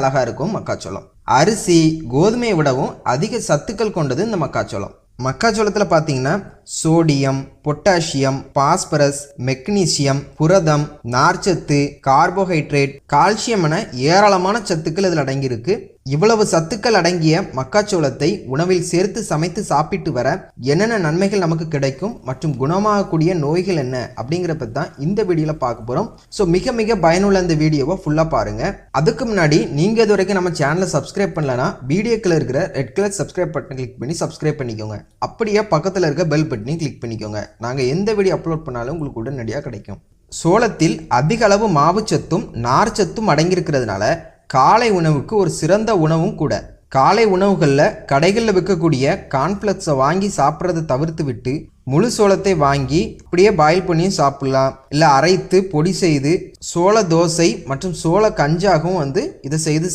அழகா இருக்கும் மக்காச்சோளம். அரிசி கோதுமையை விடவும் அதிக சத்துக்கள் கொண்டது இந்த மக்காச்சோளம். மக்காச்சோளத்தில் பார்த்தீங்கன்னா சோடியம், பொட்டாசியம், பாஸ்பரஸ், மெக்னீசியம், புரதம், நார்ச்சத்து, கார்போஹைட்ரேட், கால்சியம் என ஏராளமான சத்துக்கள் இதில் அடங்கியிருக்கு. இவ்வளவு சத்துக்கள் அடங்கிய மக்காச்சோளத்தை உணவில் சேர்த்து சமைத்து சாப்பிட்டு வர என்னென்ன நன்மைகள் நமக்கு கிடைக்கும் மற்றும் குணமாகக்கூடிய நோய்கள் என்ன அப்படிங்கிற பற்றி தான் இந்த வீடியோவில் பார்க்க போகிறோம். ஸோ மிக மிக பயனுள்ள இந்த வீடியோவை ஃபுல்லாக பாருங்கள். அதுக்கு முன்னாடி நீங்கள் இது வரைக்கும் நம்ம சேனலை சப்ஸ்கிரைப் பண்ணலன்னா வீடியோக்கில் இருக்கிற ரெட் கலர் சப்ஸ்கிரைப் பட்டனை கிளிக் பண்ணி சப்ஸ்கிரைப் பண்ணிக்கோங்க. அப்படியே பக்கத்தில் இருக்க பெல் பட்டனை கிளிக் பண்ணிக்கோங்க. நாங்கள் எந்த வீடியோ அப்லோட் பண்ணாலும் உங்களுக்கு உடனடியாக கிடைக்கும். சோளத்தில் அதிக அளவு மாவுச்சத்தும் நார்ச்சத்தும் அடங்கியிருக்கிறதுனால காலை உணவுக்கு ஒரு சிறந்த உணவும் கூட. காலை உணவுகளில் கடைகளில் விற்கக்கூடிய கார்ன்ஃப்ளெக்ஸை வாங்கி சாப்பிட்றதை தவிர்த்து விட்டு முழு சோளத்தை வாங்கி அப்படியே பாயில் பண்ணியும் சாப்பிடலாம். இல்லை அரைத்து பொடி செய்து சோள தோசை மற்றும் சோள கஞ்சாகவும் இதை செய்து